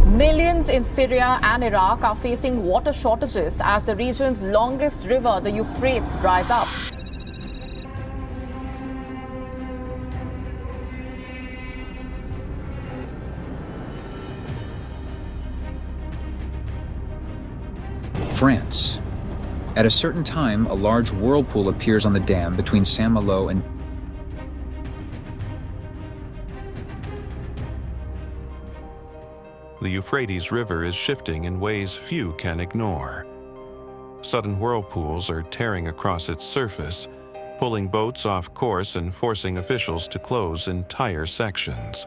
Millions in Syria and Iraq are facing water shortages as the region's longest river, the Euphrates, dries up. France. At a certain time, a large whirlpool appears on the dam between Saint-Malo and The Euphrates River is shifting in ways few can ignore. Sudden whirlpools are tearing across its surface, pulling boats off course and forcing officials to close entire sections.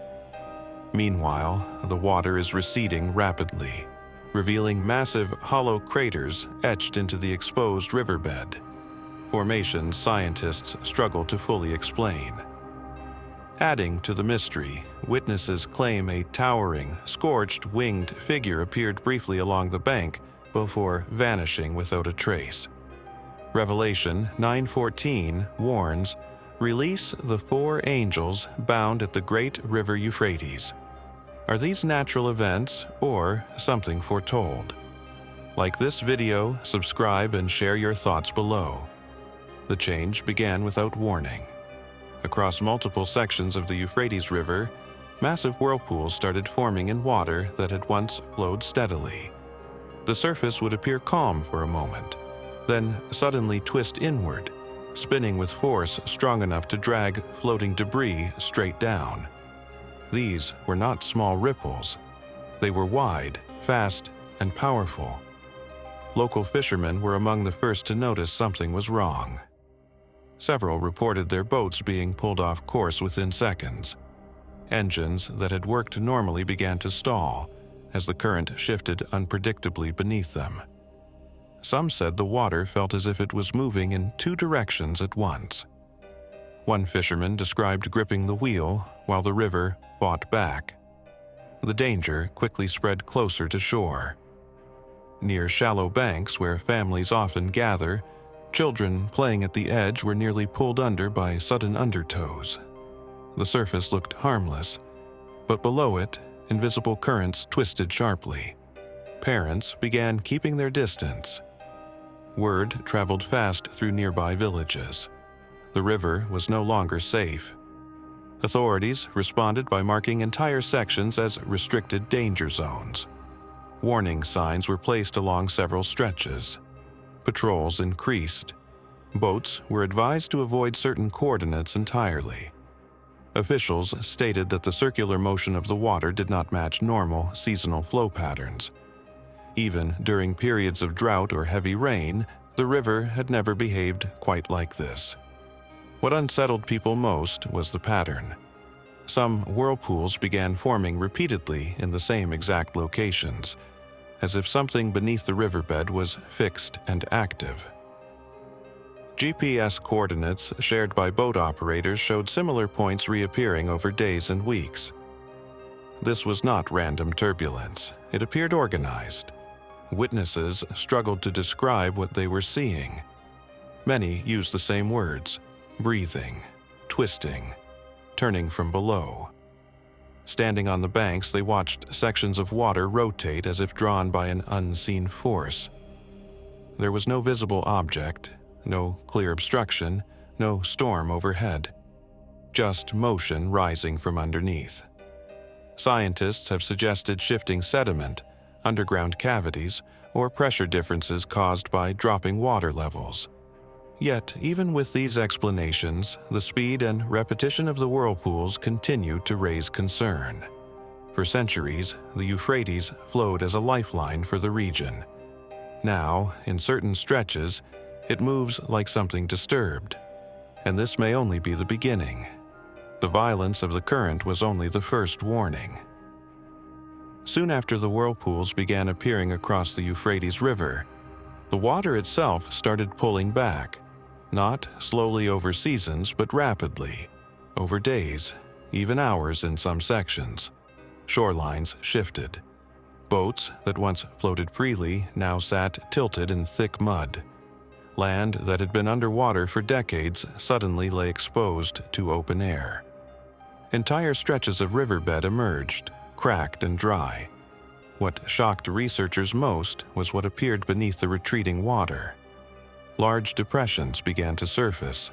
Meanwhile, the water is receding rapidly, revealing massive hollow craters etched into the exposed riverbed, formations scientists struggle to fully explain. Adding to the mystery, witnesses claim a towering, scorched, winged figure appeared briefly along the bank before vanishing without a trace. Revelation 9:14 warns, "Release the 4 angels bound at the great river Euphrates." Are these natural events or something foretold? Like this video, subscribe and share your thoughts below. The change began without warning. Across multiple sections of the Euphrates River, massive whirlpools started forming in water that had once flowed steadily. The surface would appear calm for a moment, then suddenly twist inward, spinning with force strong enough to drag floating debris straight down. These were not small ripples. They were wide, fast, and powerful. Local fishermen were among the first to notice something was wrong. Several reported their boats being pulled off course within seconds. Engines that had worked normally began to stall as the current shifted unpredictably beneath them. Some said the water felt as if it was moving in 2 directions at once. One fisherman described gripping the wheel while the river fought back. The danger quickly spread closer to shore. Near shallow banks where families often gather, children playing at the edge were nearly pulled under by sudden undertows. The surface looked harmless, but below it, invisible currents twisted sharply. Parents began keeping their distance. Word traveled fast through nearby villages. The river was no longer safe. Authorities responded by marking entire sections as restricted danger zones. Warning signs were placed along several stretches. Patrols increased. Boats were advised to avoid certain coordinates entirely. Officials stated that the circular motion of the water did not match normal seasonal flow patterns. Even during periods of drought or heavy rain, the river had never behaved quite like this. What unsettled people most was the pattern. Some whirlpools began forming repeatedly in the same exact locations, as if something beneath the riverbed was fixed and active. GPS coordinates shared by boat operators showed similar points reappearing over days and weeks. This was not random turbulence. It appeared organized. Witnesses struggled to describe what they were seeing. Many used the same words: breathing, twisting, turning from below. Standing on the banks, they watched sections of water rotate as if drawn by an unseen force. There was no visible object, no clear obstruction, no storm overhead. Just motion rising from underneath. Scientists have suggested shifting sediment, underground cavities, or pressure differences caused by dropping water levels. Yet, even with these explanations, the speed and repetition of the whirlpools continued to raise concern. For centuries, the Euphrates flowed as a lifeline for the region. Now, in certain stretches, it moves like something disturbed. And this may only be the beginning. The violence of the current was only the first warning. Soon after the whirlpools began appearing across the Euphrates River, the water itself started pulling back. Not slowly over seasons, but rapidly, over days, even hours in some sections. Shorelines shifted. Boats that once floated freely now sat tilted in thick mud. Land that had been underwater for decades suddenly lay exposed to open air. Entire stretches of riverbed emerged, cracked and dry. What shocked researchers most was what appeared beneath the retreating water. Large depressions began to surface,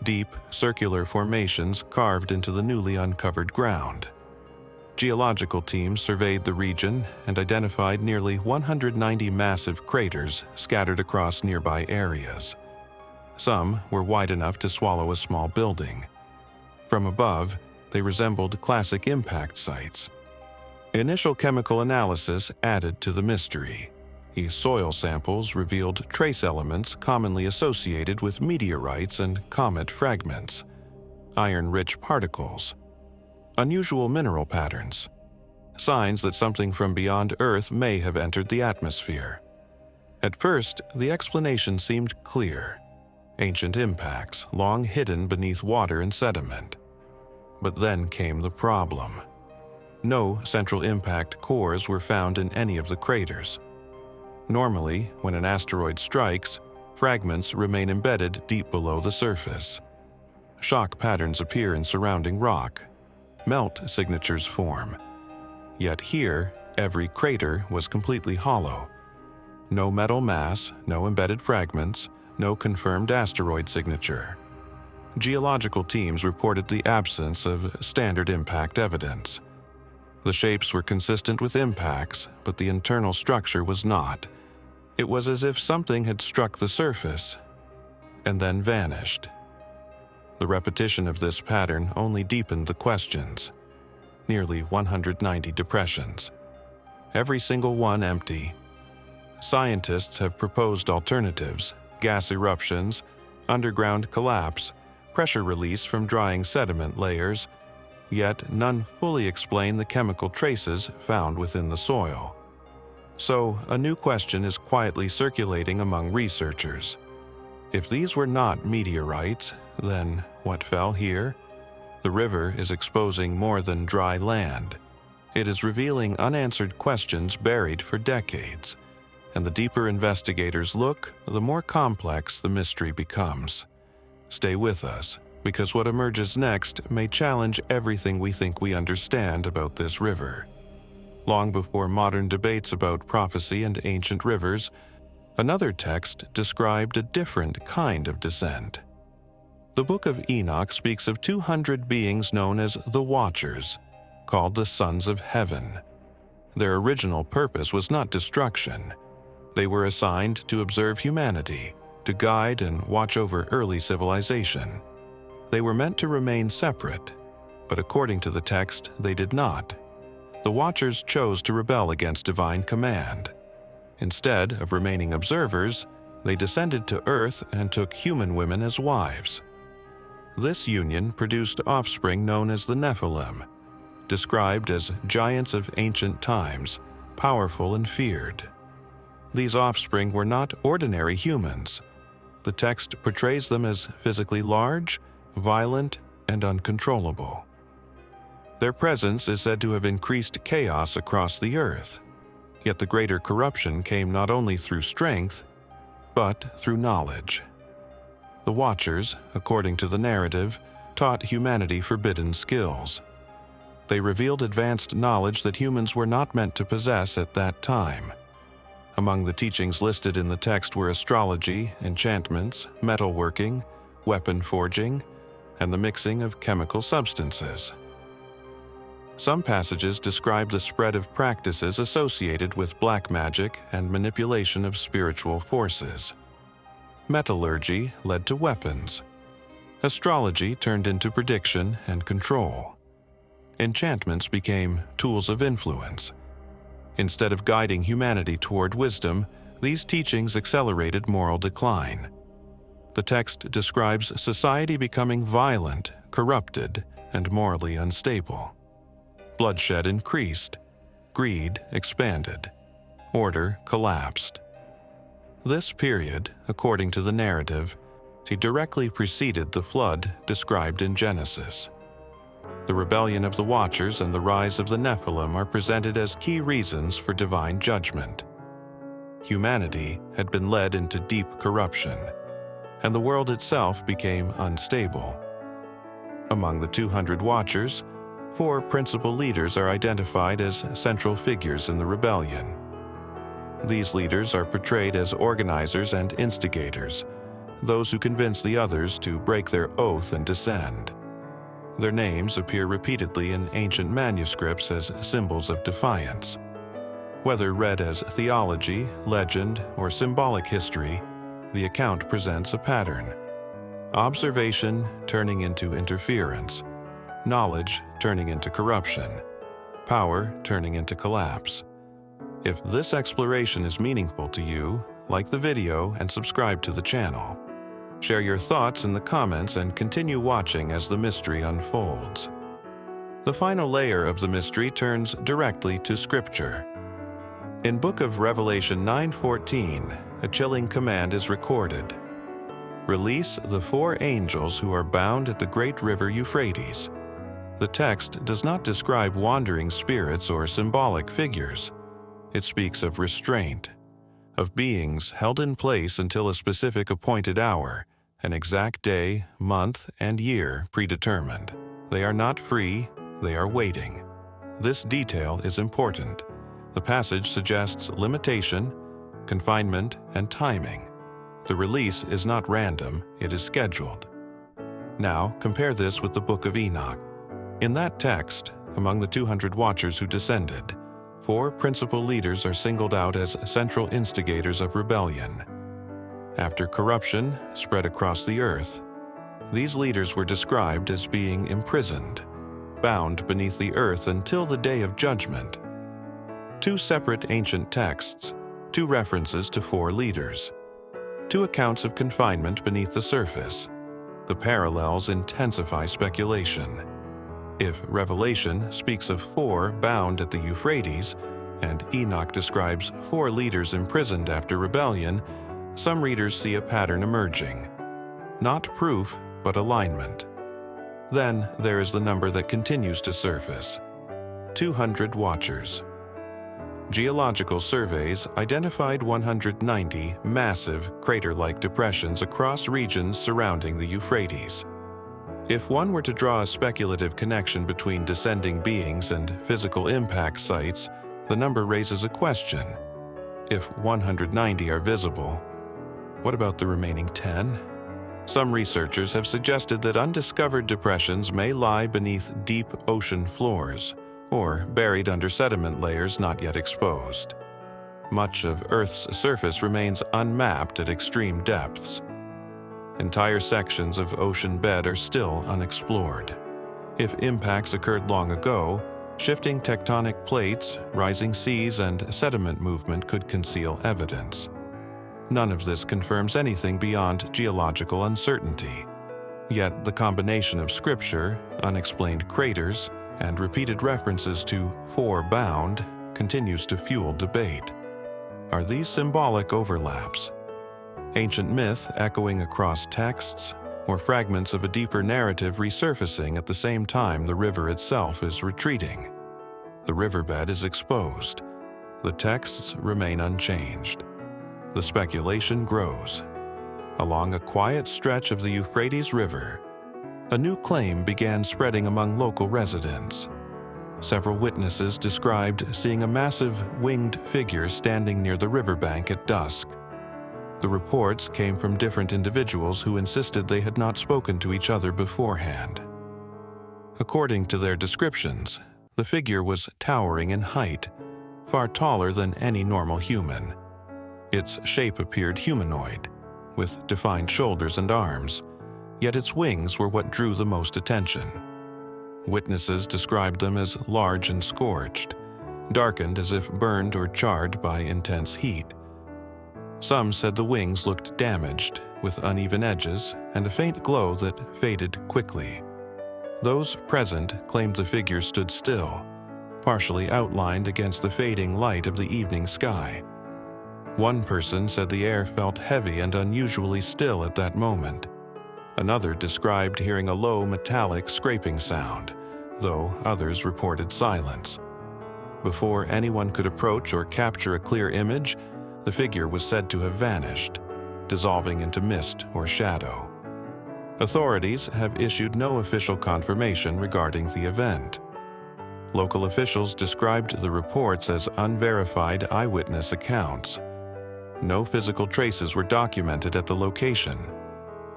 deep, circular formations carved into the newly uncovered ground. Geological teams surveyed the region and identified nearly 190 massive craters scattered across nearby areas. Some were wide enough to swallow a small building. From above, they resembled classic impact sites. Initial chemical analysis added to the mystery. Soil samples revealed trace elements commonly associated with meteorites and comet fragments, iron-rich particles, unusual mineral patterns, signs that something from beyond Earth may have entered the atmosphere. At first, the explanation seemed clear: ancient impacts, long hidden beneath water and sediment. But then came the problem. No central impact cores were found in any of the craters. Normally, when an asteroid strikes, fragments remain embedded deep below the surface. Shock patterns appear in surrounding rock. Melt signatures form. Yet here, every crater was completely hollow. No metal mass, no embedded fragments, no confirmed asteroid signature. Geological teams reported the absence of standard impact evidence. The shapes were consistent with impacts, but the internal structure was not. It was as if something had struck the surface and then vanished. The repetition of this pattern only deepened the questions. Nearly 190 depressions, every single one empty. Scientists have proposed alternatives: gas eruptions, underground collapse, pressure release from drying sediment layers, yet none fully explain the chemical traces found within the soil. So, a new question is quietly circulating among researchers. If these were not meteorites, then what fell here? The river is exposing more than dry land. It is revealing unanswered questions buried for decades. And the deeper investigators look, the more complex the mystery becomes. Stay with us, because what emerges next may challenge everything we think we understand about this river. Long before modern debates about prophecy and ancient rivers, another text described a different kind of descent. The Book of Enoch speaks of 200 beings known as the Watchers, called the Sons of Heaven. Their original purpose was not destruction. They were assigned to observe humanity, to guide and watch over early civilization. They were meant to remain separate, but according to the text, they did not. The Watchers chose to rebel against divine command. Instead of remaining observers, they descended to Earth and took human women as wives. This union produced offspring known as the Nephilim, described as giants of ancient times, powerful and feared. These offspring were not ordinary humans. The text portrays them as physically large, violent, and uncontrollable. Their presence is said to have increased chaos across the earth. Yet the greater corruption came not only through strength, but through knowledge. The Watchers, according to the narrative, taught humanity forbidden skills. They revealed advanced knowledge that humans were not meant to possess at that time. Among the teachings listed in the text were astrology, enchantments, metalworking, weapon forging, and the mixing of chemical substances. Some passages describe the spread of practices associated with black magic and manipulation of spiritual forces. Metallurgy led to weapons. Astrology turned into prediction and control. Enchantments became tools of influence. Instead of guiding humanity toward wisdom, these teachings accelerated moral decline. The text describes society becoming violent, corrupted, and morally unstable. Bloodshed increased. Greed expanded. Order collapsed. This period, according to the narrative, directly preceded the flood described in Genesis. The rebellion of the Watchers and the rise of the Nephilim are presented as key reasons for divine judgment. Humanity had been led into deep corruption, and the world itself became unstable. Among the 200 Watchers, 4 principal leaders are identified as central figures in the rebellion. These leaders are portrayed as organizers and instigators, those who convince the others to break their oath and descend. Their names appear repeatedly in ancient manuscripts as symbols of defiance. Whether read as theology, legend, or symbolic history, the account presents a pattern. Observation turning into interference, knowledge turning into corruption, power turning into collapse. If this exploration is meaningful to you, like the video and subscribe to the channel. Share your thoughts in the comments and continue watching as the mystery unfolds. The final layer of the mystery turns directly to Scripture. In Book of Revelation 9:14, a chilling command is recorded. Release the 4 angels who are bound at the great river Euphrates. The text does not describe wandering spirits or symbolic figures. It speaks of restraint, of beings held in place until a specific appointed hour, an exact day, month, and year predetermined. They are not free, they are waiting. This detail is important. The passage suggests limitation, confinement, and timing. The release is not random, it is scheduled. Now, compare this with the Book of Enoch. In that text, among the 200 watchers who descended, 4 principal leaders are singled out as central instigators of rebellion. After corruption spread across the earth, these leaders were described as being imprisoned, bound beneath the earth until the day of judgment. 2 separate ancient texts, 2 references to 4 leaders, 2 accounts of confinement beneath the surface. The parallels intensify speculation. If Revelation speaks of 4 bound at the Euphrates, and Enoch describes 4 leaders imprisoned after rebellion, some readers see a pattern emerging. Not proof, but alignment. Then there is the number that continues to surface: 200 watchers. Geological surveys identified 190 massive, crater-like depressions across regions surrounding the Euphrates. If one were to draw a speculative connection between descending beings and physical impact sites, the number raises a question. If 190 are visible, what about the remaining 10? Some researchers have suggested that undiscovered depressions may lie beneath deep ocean floors, or buried under sediment layers not yet exposed. Much of Earth's surface remains unmapped at extreme depths. Entire sections of ocean bed are still unexplored. If impacts occurred long ago, shifting tectonic plates, rising seas, and sediment movement could conceal evidence. None of this confirms anything beyond geological uncertainty. Yet the combination of Scripture, unexplained craters, and repeated references to 4 bound continues to fuel debate. Are these symbolic overlaps? Ancient myth echoing across texts, or fragments of a deeper narrative resurfacing at the same time the river itself is retreating? The riverbed is exposed. The texts remain unchanged. The speculation grows. Along a quiet stretch of the Euphrates River, a new claim began spreading among local residents. Several witnesses described seeing a massive winged figure standing near the riverbank at dusk. The reports came from different individuals who insisted they had not spoken to each other beforehand. According to their descriptions, the figure was towering in height, far taller than any normal human. Its shape appeared humanoid, with defined shoulders and arms, yet its wings were what drew the most attention. Witnesses described them as large and scorched, darkened as if burned or charred by intense heat. Some said the wings looked damaged, with uneven edges and a faint glow that faded quickly. Those present claimed the figure stood still, partially outlined against the fading light of the evening sky. One person said the air felt heavy and unusually still at that moment. Another described hearing a low metallic scraping sound, though others reported silence. Before anyone could approach or capture a clear image, the figure was said to have vanished, dissolving into mist or shadow. Authorities have issued no official confirmation regarding the event. Local officials described the reports as unverified eyewitness accounts. No physical traces were documented at the location.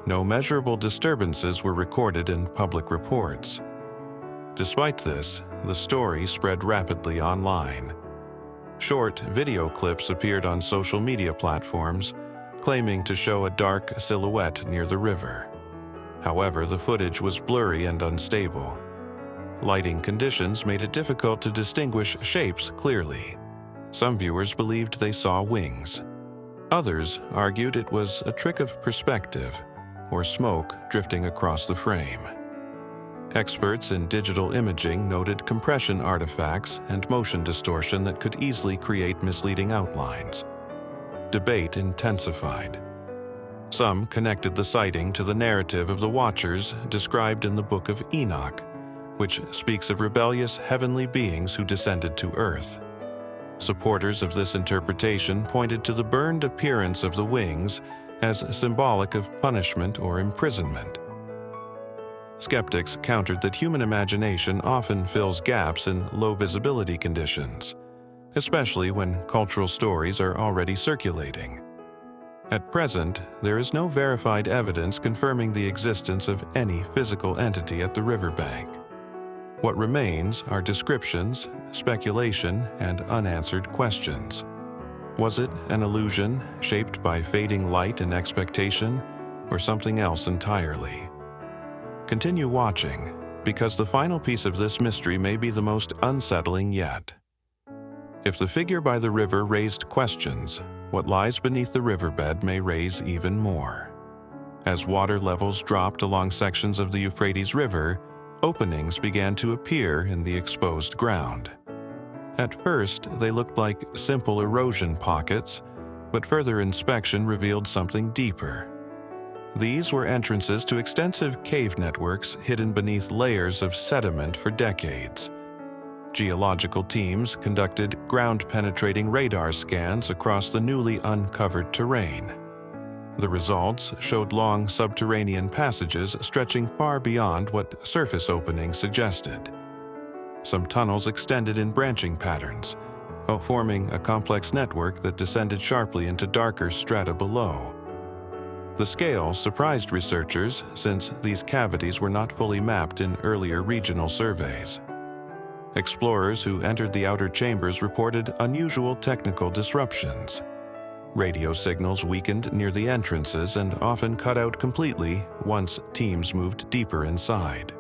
No measurable disturbances were recorded in public reports. Despite this, the story spread rapidly online. Short video clips appeared on social media platforms, claiming to show a dark silhouette near the river. However, the footage was blurry and unstable. Lighting conditions made it difficult to distinguish shapes clearly. Some viewers believed they saw wings. Others argued it was a trick of perspective or smoke drifting across the frame. Experts in digital imaging noted compression artifacts and motion distortion that could easily create misleading outlines. Debate intensified. Some connected the sighting to the narrative of the Watchers described in the Book of Enoch, which speaks of rebellious heavenly beings who descended to earth. Supporters of this interpretation pointed to the burned appearance of the wings as symbolic of punishment or imprisonment. Skeptics countered that human imagination often fills gaps in low visibility conditions, especially when cultural stories are already circulating. At present, there is no verified evidence confirming the existence of any physical entity at the riverbank. What remains are descriptions, speculation, and unanswered questions. Was it an illusion shaped by fading light and expectation, or something else entirely? Continue watching, because the final piece of this mystery may be the most unsettling yet. If the figure by the river raised questions, what lies beneath the riverbed may raise even more. As water levels dropped along sections of the Euphrates River, openings began to appear in the exposed ground. At first, they looked like simple erosion pockets, but further inspection revealed something deeper. These were entrances to extensive cave networks hidden beneath layers of sediment for decades. Geological teams conducted ground-penetrating radar scans across the newly uncovered terrain. The results showed long subterranean passages stretching far beyond what surface openings suggested. Some tunnels extended in branching patterns, forming a complex network that descended sharply into darker strata below. The scale surprised researchers since these cavities were not fully mapped in earlier regional surveys. Explorers who entered the outer chambers reported unusual technical disruptions. Radio signals weakened near the entrances and often cut out completely once teams moved deeper inside.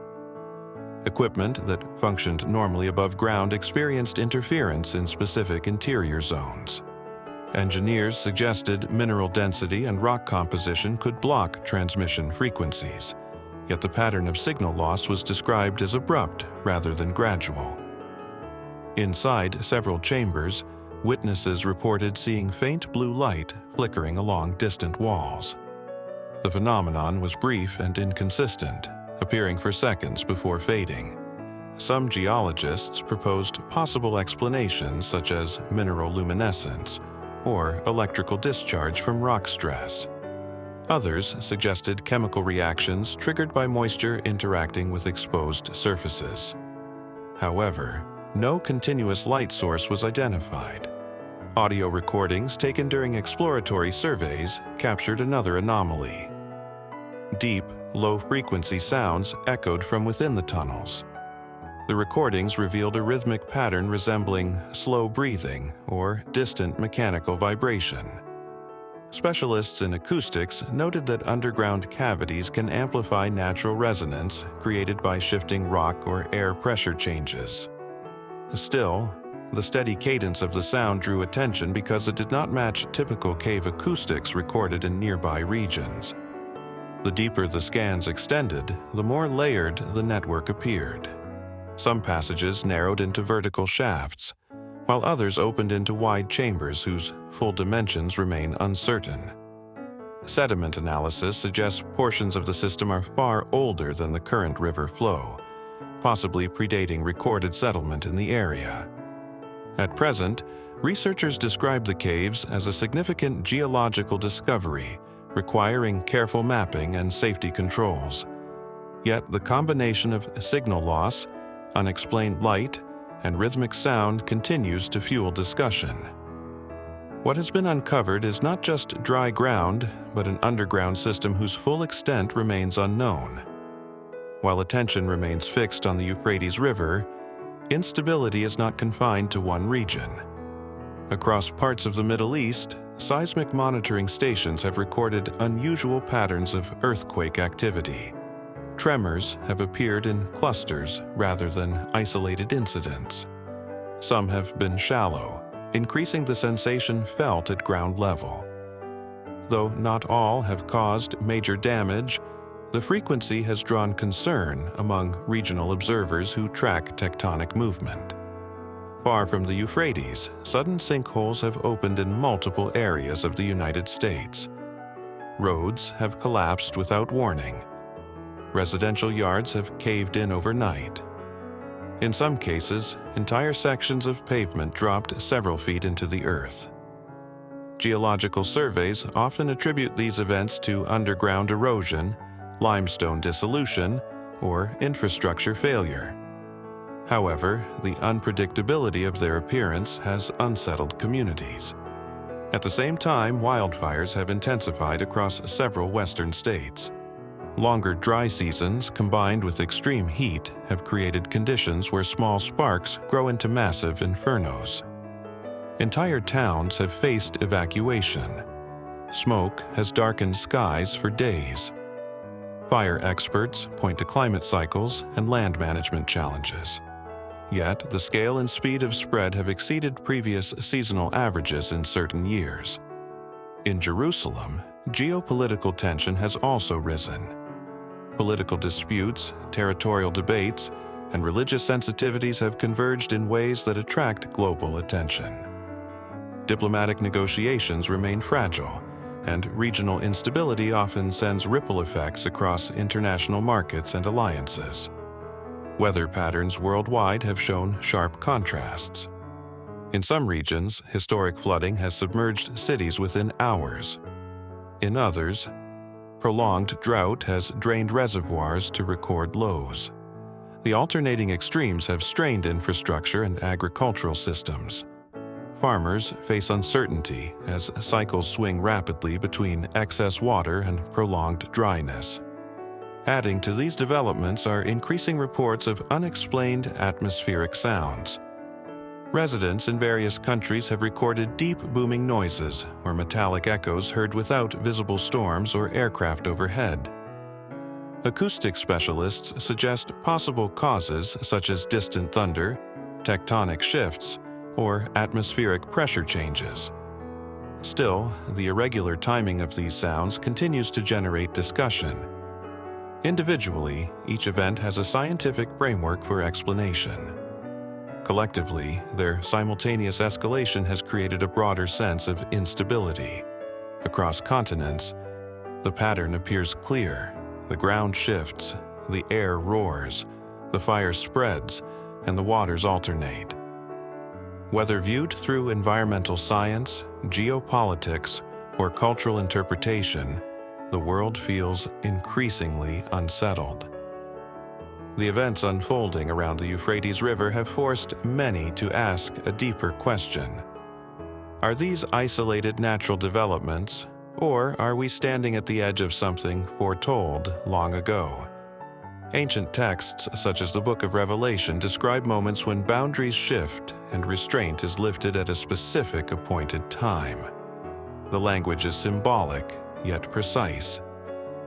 Equipment that functioned normally above ground experienced interference in specific interior zones. Engineers suggested mineral density and rock composition could block transmission frequencies, yet the pattern of signal loss was described as abrupt rather than gradual. Inside several chambers, witnesses reported seeing faint blue light flickering along distant walls. The phenomenon was brief and inconsistent, appearing for seconds before fading. Some geologists proposed possible explanations such as mineral luminescence or electrical discharge from rock stress. Others suggested chemical reactions triggered by moisture interacting with exposed surfaces. However, no continuous light source was identified. Audio recordings taken during exploratory surveys captured another anomaly. Deep, low-frequency sounds echoed from within the tunnels. The recordings revealed a rhythmic pattern resembling slow breathing or distant mechanical vibration. Specialists in acoustics noted that underground cavities can amplify natural resonance created by shifting rock or air pressure changes. Still, the steady cadence of the sound drew attention because it did not match typical cave acoustics recorded in nearby regions. The deeper the scans extended, the more layered the network appeared. Some passages narrowed into vertical shafts, while others opened into wide chambers whose full dimensions remain uncertain. Sediment analysis suggests portions of the system are far older than the current river flow, possibly predating recorded settlement in the area. At present, researchers describe the caves as a significant geological discovery requiring careful mapping and safety controls. Yet the combination of signal loss, unexplained light, and rhythmic sound continues to fuel discussion. What has been uncovered is not just dry ground, but an underground system whose full extent remains unknown. While attention remains fixed on the Euphrates River, instability is not confined to one region. Across parts of the Middle East, seismic monitoring stations have recorded unusual patterns of earthquake activity. Tremors have appeared in clusters rather than isolated incidents. Some have been shallow, increasing the sensation felt at ground level. Though not all have caused major damage, the frequency has drawn concern among regional observers who track tectonic movement. Far from the Euphrates, sudden sinkholes have opened in multiple areas of the United States. Roads have collapsed without warning. Residential yards have caved in overnight. In some cases, entire sections of pavement dropped several feet into the earth. Geological surveys often attribute these events to underground erosion, limestone dissolution, or infrastructure failure. However, the unpredictability of their appearance has unsettled communities. At the same time, wildfires have intensified across several western states. Longer dry seasons combined with extreme heat have created conditions where small sparks grow into massive infernos. Entire towns have faced evacuation. Smoke has darkened skies for days. Fire experts point to climate cycles and land management challenges. Yet, the scale and speed of spread have exceeded previous seasonal averages in certain years. In Jerusalem, geopolitical tension has also risen. Political disputes, territorial debates, and religious sensitivities have converged in ways that attract global attention. Diplomatic negotiations remain fragile, and regional instability often sends ripple effects across international markets and alliances. Weather patterns worldwide have shown sharp contrasts. In some regions, historic flooding has submerged cities within hours. In others, prolonged drought has drained reservoirs to record lows. The alternating extremes have strained infrastructure and agricultural systems. Farmers face uncertainty as cycles swing rapidly between excess water and prolonged dryness. Adding to these developments are increasing reports of unexplained atmospheric sounds. Residents in various countries have recorded deep booming noises or metallic echoes heard without visible storms or aircraft overhead. Acoustic specialists suggest possible causes such as distant thunder, tectonic shifts, or atmospheric pressure changes. Still, the irregular timing of these sounds continues to generate discussion. Individually, each event has a scientific framework for explanation. Collectively, their simultaneous escalation has created a broader sense of instability. Across continents, the pattern appears clear. The ground shifts, the air roars, the fire spreads, and the waters alternate. Whether viewed through environmental science, geopolitics, or cultural interpretation, the world feels increasingly unsettled. The events unfolding around the Euphrates River have forced many to ask a deeper question. Are these isolated natural developments, or are we standing at the edge of something foretold long ago? Ancient texts, such as the Book of Revelation, describe moments when boundaries shift and restraint is lifted at a specific appointed time. The language is symbolic, yet precise,